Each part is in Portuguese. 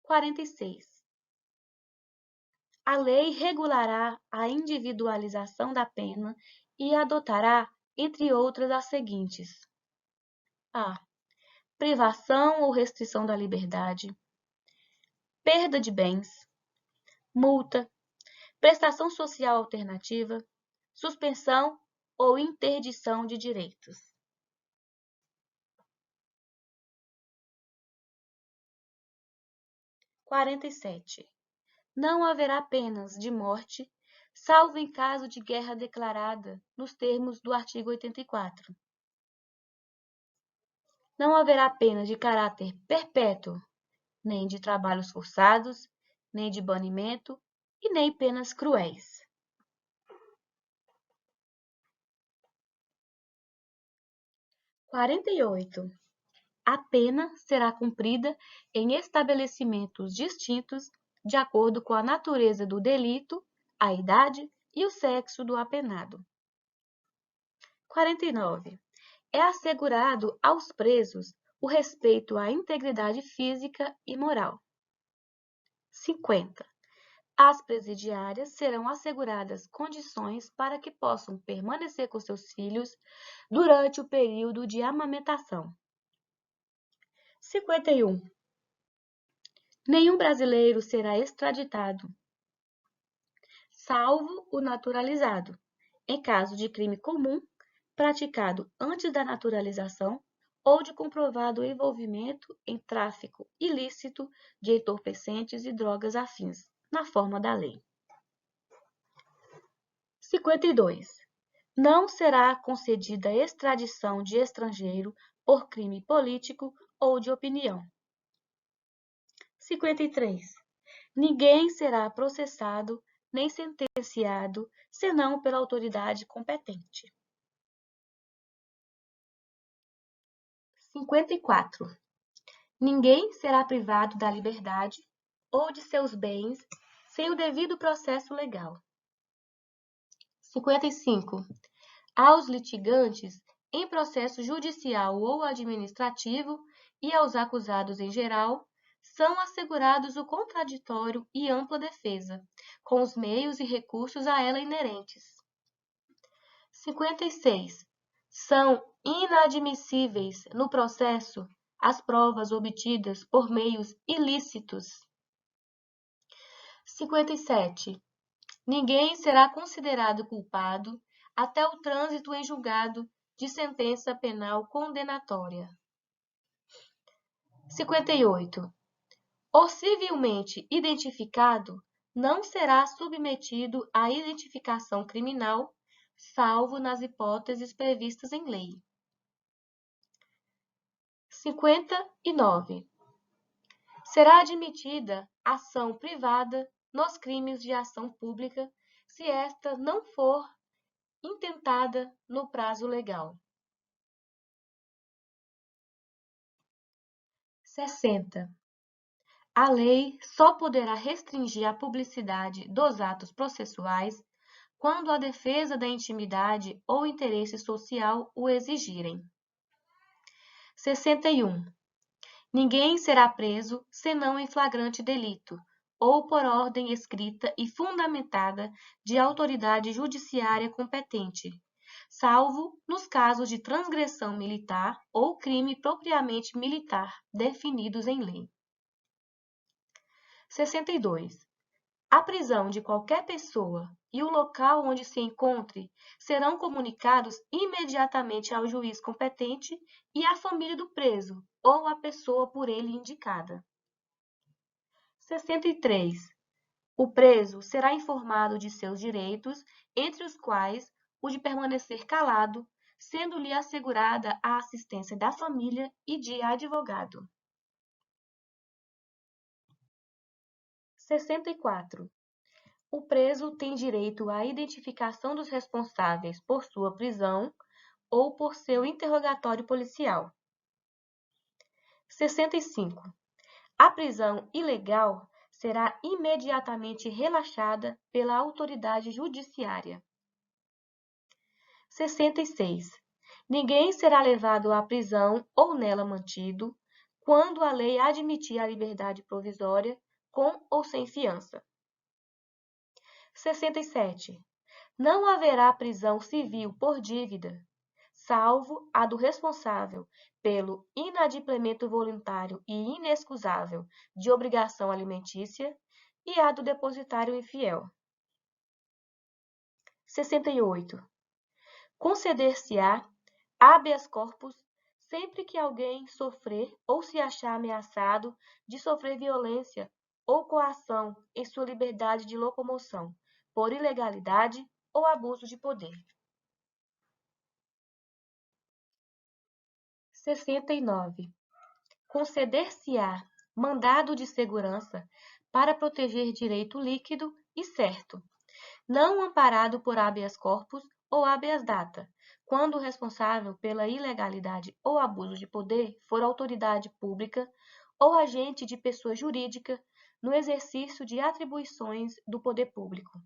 46. A lei regulará a individualização da pena e adotará, entre outras, as seguintes: a. Privação ou restrição da liberdade, perda de bens, multa, prestação social alternativa, suspensão ou interdição de direitos. 47. Não haverá penas de morte, salvo em caso de guerra declarada nos termos do artigo 84. Não haverá pena de caráter perpétuo, nem de trabalhos forçados, nem de banimento e nem penas cruéis. 48. A pena será cumprida em estabelecimentos distintos de acordo com a natureza do delito, a idade e o sexo do apenado. 49. É assegurado aos presos o respeito à integridade física e moral. 50. Às presidiárias serão asseguradas condições para que possam permanecer com seus filhos durante o período de amamentação. 51. Nenhum brasileiro será extraditado, salvo o naturalizado, em caso de crime comum praticado antes da naturalização ou de comprovado envolvimento em tráfico ilícito de entorpecentes e drogas afins, na forma da lei. 52. Não será concedida extradição de estrangeiro por crime político ou de opinião. 53. Ninguém será processado nem sentenciado, senão pela autoridade competente. 54. Ninguém será privado da liberdade ou de seus bens sem o devido processo legal. 55. Aos litigantes em processo judicial ou administrativo e aos acusados em geral, são assegurados o contraditório e ampla defesa, com os meios e recursos a ela inerentes. 56. São inadmissíveis no processo as provas obtidas por meios ilícitos. 57. Ninguém será considerado culpado até o trânsito em julgado de sentença penal condenatória. 58. O civilmente identificado não será submetido à identificação criminal, salvo nas hipóteses previstas em lei. 59. Será admitida ação privada nos crimes de ação pública, se esta não for intentada no prazo legal. 60. A lei só poderá restringir a publicidade dos atos processuais quando a defesa da intimidade ou interesse social o exigirem. 61. Ninguém será preso senão em flagrante delito ou por ordem escrita e fundamentada de autoridade judiciária competente, salvo nos casos de transgressão militar ou crime propriamente militar definidos em lei. 62. A prisão de qualquer pessoa e o local onde se encontre serão comunicados imediatamente ao juiz competente e à família do preso ou à pessoa por ele indicada. 63. O preso será informado de seus direitos, entre os quais o de permanecer calado, sendo-lhe assegurada a assistência da família e de advogado. 64. O preso tem direito à identificação dos responsáveis por sua prisão ou por seu interrogatório policial. 65. A prisão ilegal será imediatamente relaxada pela autoridade judiciária. 66. Ninguém será levado à prisão ou nela mantido quando a lei admitir a liberdade provisória, com ou sem fiança. 67. Não haverá prisão civil por dívida, salvo a do responsável pelo inadimplemento voluntário e inexcusável de obrigação alimentícia e a do depositário infiel. 68. Conceder-se-á habeas corpus sempre que alguém sofrer ou se achar ameaçado de sofrer violência ou coação em sua liberdade de locomoção, por ilegalidade ou abuso de poder. 69. Conceder-se-á mandado de segurança para proteger direito líquido e certo, não amparado por habeas corpus ou habeas data, quando o responsável pela ilegalidade ou abuso de poder for autoridade pública ou agente de pessoa jurídica no exercício de atribuições do poder público.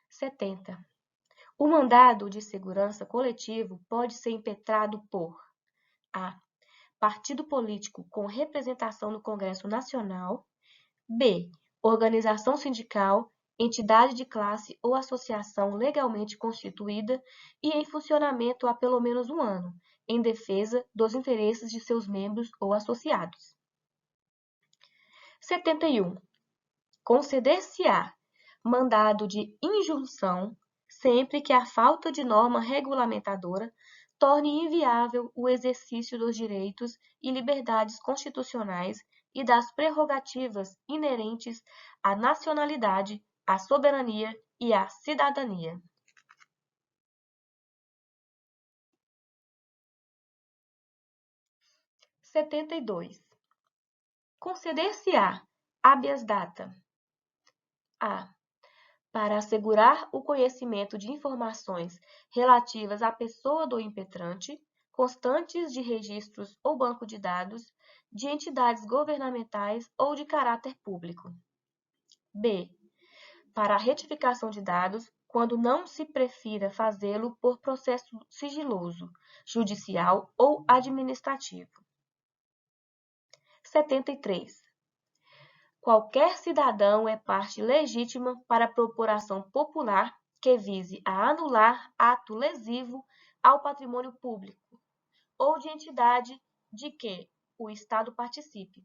70. O mandado de segurança coletivo pode ser impetrado por a. Partido político com representação no Congresso Nacional. B. Organização sindical, entidade de classe ou associação legalmente constituída e em funcionamento há pelo menos um ano, em defesa dos interesses de seus membros ou associados. 71. Conceder-se-á mandado de injunção sempre que a falta de norma regulamentadora torne inviável o exercício dos direitos e liberdades constitucionais e das prerrogativas inerentes à nacionalidade, à soberania e à cidadania. 72. Conceder-se-á habeas data a. Para assegurar o conhecimento de informações relativas à pessoa do impetrante, constantes de registros ou banco de dados, de entidades governamentais ou de caráter público. B. Para a retificação de dados, quando não se prefira fazê-lo por processo sigiloso, judicial ou administrativo. 73. Qualquer cidadão é parte legítima para propor ação popular que vise a anular ato lesivo ao patrimônio público ou de entidade de que o Estado participe,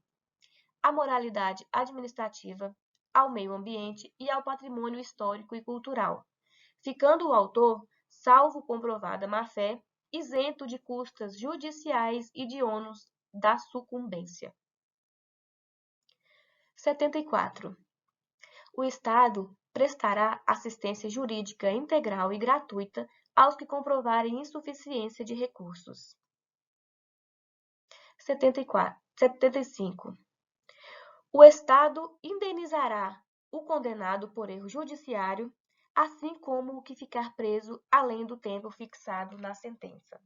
à moralidade administrativa, ao meio ambiente e ao patrimônio histórico e cultural, ficando o autor, salvo comprovada má-fé, isento de custas judiciais e de ônus da sucumbência. 74. O Estado prestará assistência jurídica integral e gratuita aos que comprovarem insuficiência de recursos. 75. O Estado indenizará o condenado por erro judiciário, assim como o que ficar preso além do tempo fixado na sentença.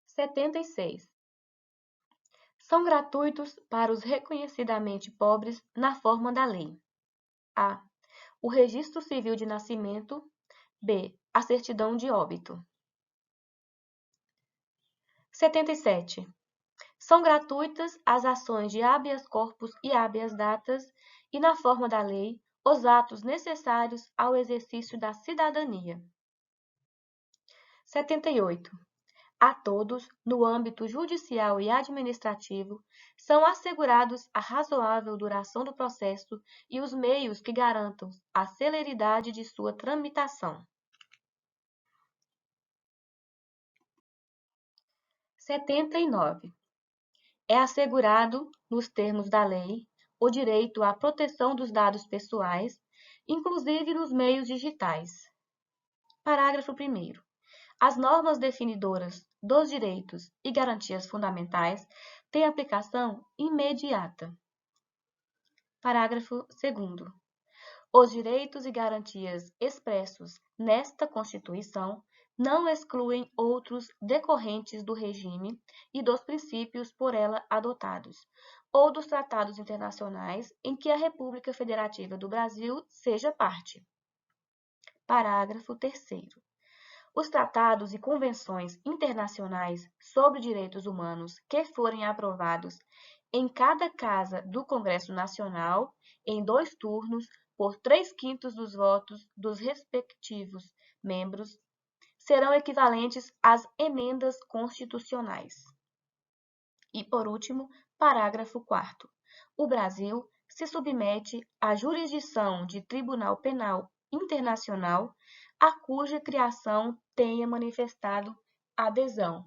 76. São gratuitos para os reconhecidamente pobres na forma da lei. A. O registro civil de nascimento. B. A certidão de óbito. 77. São gratuitas as ações de habeas corpus e habeas datas e, na forma da lei, os atos necessários ao exercício da cidadania. 78. A todos, no âmbito judicial e administrativo, são assegurados a razoável duração do processo e os meios que garantam a celeridade de sua tramitação. 79. É assegurado, nos termos da lei, o direito à proteção dos dados pessoais, inclusive nos meios digitais. Parágrafo 1º. As normas definidoras dos direitos e garantias fundamentais têm aplicação imediata. Parágrafo 2º. Os direitos e garantias expressos nesta Constituição não excluem outros decorrentes do regime e dos princípios por ela adotados, ou dos tratados internacionais em que a República Federativa do Brasil seja parte. Parágrafo 3º. Os tratados e convenções internacionais sobre direitos humanos que forem aprovados em cada casa do Congresso Nacional, em 2 turnos, por 3/5 dos votos dos respectivos membros, serão equivalentes às emendas constitucionais. E, por último, parágrafo 4º. O Brasil se submete à jurisdição de Tribunal Penal Internacional, a cuja criação tenha manifestado adesão.